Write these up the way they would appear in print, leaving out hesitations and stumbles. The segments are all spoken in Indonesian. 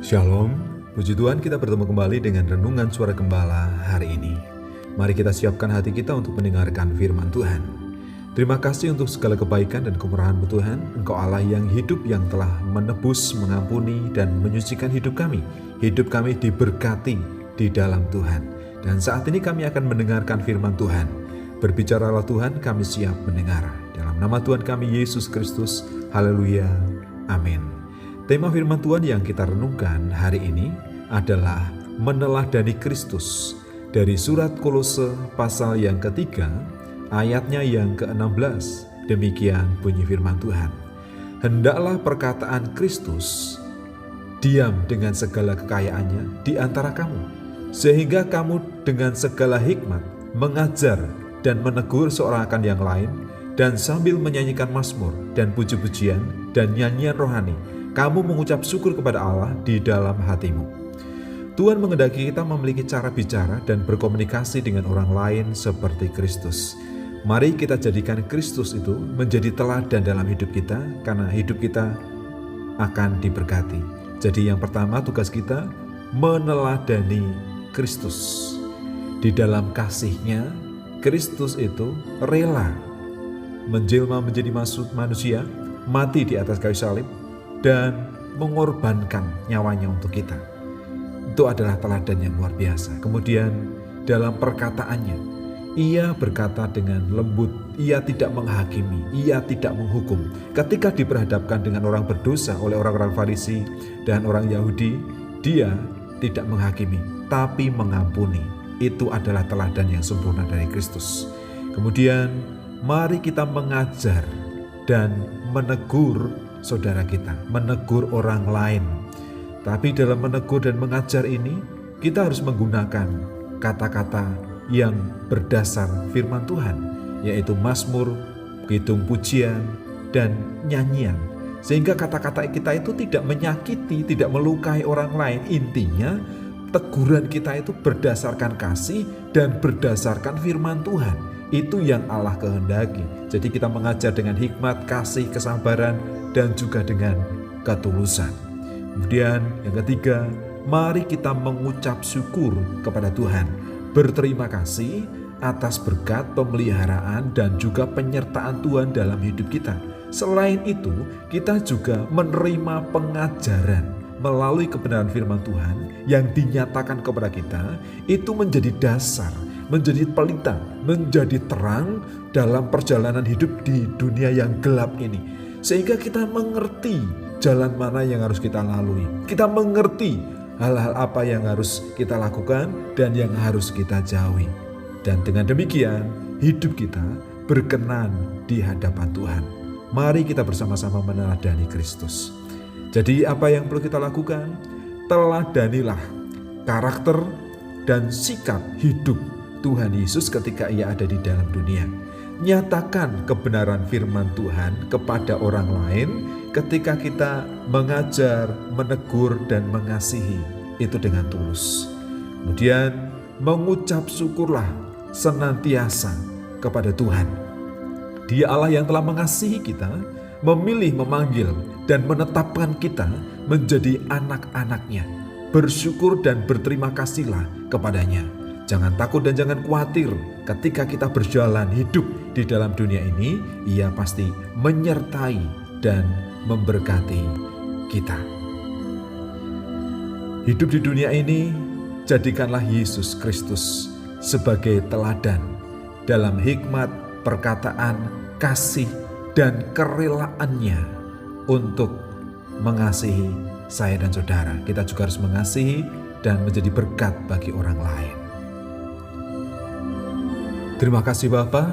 Shalom, puji Tuhan kita bertemu kembali dengan Renungan Suara Gembala hari ini. Mari kita siapkan hati kita untuk mendengarkan firman Tuhan. Terima kasih untuk segala kebaikan dan kemurahan-Mu Tuhan. Engkau Allah yang hidup, yang telah menebus, mengampuni, dan menyucikan hidup kami. Hidup kami diberkati di dalam Tuhan. Dan saat ini kami akan mendengarkan firman Tuhan. Berbicaralah Tuhan, kami siap mendengar. Dalam nama Tuhan kami Yesus Kristus, haleluya, amin. Tema firman Tuhan yang kita renungkan hari ini adalah meneladani Kristus dari surat Kolose pasal yang ketiga, ayatnya yang ke-16. Demikian bunyi firman Tuhan. Hendaklah perkataan Kristus diam dengan segala kekayaannya di antara kamu, sehingga kamu dengan segala hikmat mengajar dan menegur seorang akan yang lain, dan sambil menyanyikan mazmur dan puji-pujian dan nyanyian rohani, kamu mengucap syukur kepada Allah di dalam hatimu. Tuhan menghendaki kita memiliki cara bicara dan berkomunikasi dengan orang lain seperti Kristus. Mari kita jadikan Kristus itu menjadi teladan dalam hidup kita, karena hidup kita akan diberkati. Jadi yang pertama tugas kita meneladani Kristus. Di dalam kasih-Nya, Kristus itu rela menjelma menjadi manusia, mati di atas kayu salib, dan mengorbankan nyawanya untuk kita. Itu adalah teladan yang luar biasa. Kemudian dalam perkataannya, ia berkata dengan lembut, ia tidak menghakimi, ia tidak menghukum. Ketika diperhadapkan dengan orang berdosa oleh orang-orang Farisi dan orang Yahudi, dia tidak menghakimi, tapi mengampuni. Itu adalah teladan yang sempurna dari Kristus. Kemudian mari kita mengajar dan menegur saudara kita, menegur orang lain. Tapi dalam menegur dan mengajar ini, kita harus menggunakan kata-kata yang berdasar firman Tuhan, yaitu mazmur, kidung pujian, dan nyanyian. Sehingga kata-kata kita itu tidak menyakiti, tidak melukai orang lain. Intinya, teguran kita itu berdasarkan kasih dan berdasarkan firman Tuhan. Itu yang Allah kehendaki. Jadi kita mengajar dengan hikmat, kasih, kesabaran, dan juga dengan ketulusan. Kemudian yang ketiga, mari kita mengucap syukur kepada Tuhan. Berterima kasih atas berkat, pemeliharaan, dan juga penyertaan Tuhan dalam hidup kita. Selain itu, kita juga menerima pengajaran melalui kebenaran firman Tuhan yang dinyatakan kepada kita. Itu menjadi dasar, menjadi pelita, menjadi terang dalam perjalanan hidup di dunia yang gelap ini. Sehingga kita mengerti jalan mana yang harus kita lalui. Kita mengerti hal-hal apa yang harus kita lakukan dan yang harus kita jauhi. Dan dengan demikian, hidup kita berkenan di hadapan Tuhan. Mari kita bersama-sama meneladani Kristus. Jadi apa yang perlu kita lakukan? Teladanilah karakter dan sikap hidup Tuhan Yesus ketika Ia ada di dalam dunia. Nyatakan kebenaran firman Tuhan kepada orang lain ketika kita mengajar, menegur, dan mengasihi. Itu dengan tulus. Kemudian mengucap syukurlah senantiasa kepada Tuhan. Dia Allah yang telah mengasihi kita, memilih, memanggil, dan menetapkan kita menjadi anak-anaknya. Bersyukur dan berterima kasihlah kepadanya. Jangan takut dan jangan khawatir ketika kita berjalan hidup di dalam dunia ini. Ia pasti menyertai dan memberkati kita. Hidup di dunia ini, jadikanlah Yesus Kristus sebagai teladan dalam hikmat, perkataan, kasih, dan kerelaannya untuk mengasihi saya dan saudara. Kita juga harus mengasihi dan menjadi berkat bagi orang lain. Terima kasih Bapa,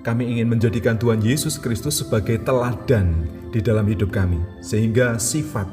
kami ingin menjadikan Tuhan Yesus Kristus sebagai teladan di dalam hidup kami. Sehingga sifat,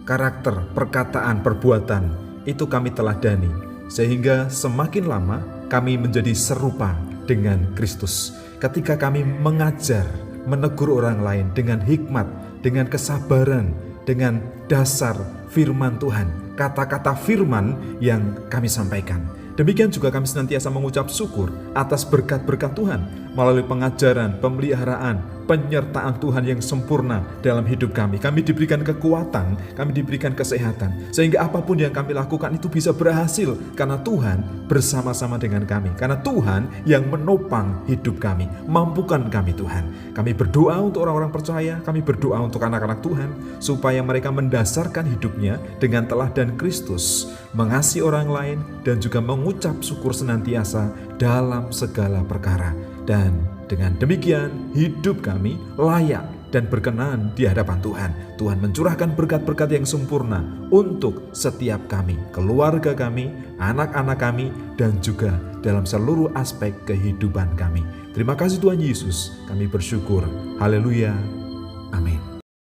karakter, perkataan, perbuatan itu kami teladani. Sehingga semakin lama kami menjadi serupa dengan Kristus. Ketika kami mengajar, menegur orang lain dengan hikmat, dengan kesabaran, dengan dasar firman Tuhan. Kata-kata firman yang kami sampaikan. Demikian juga kami senantiasa mengucap syukur atas berkat-berkat Tuhan melalui pengajaran, pemeliharaan, penyertaan Tuhan yang sempurna dalam hidup kami. Kami diberikan kekuatan, kami diberikan kesehatan, sehingga apapun yang kami lakukan itu bisa berhasil karena Tuhan bersama-sama dengan kami. Karena Tuhan yang menopang hidup kami. Mampukan kami Tuhan. Kami berdoa untuk orang-orang percaya, kami berdoa untuk anak-anak Tuhan, supaya mereka mendasarkan hidupnya dengan teladan Kristus, mengasihi orang lain, dan juga mengucap syukur senantiasa dalam segala perkara. Dan dengan demikian hidup kami layak dan berkenan di hadapan Tuhan. Tuhan mencurahkan berkat-berkat yang sempurna untuk setiap kami, keluarga kami, anak-anak kami, dan juga dalam seluruh aspek kehidupan kami. Terima kasih Tuhan Yesus, kami bersyukur. Haleluya. Amin.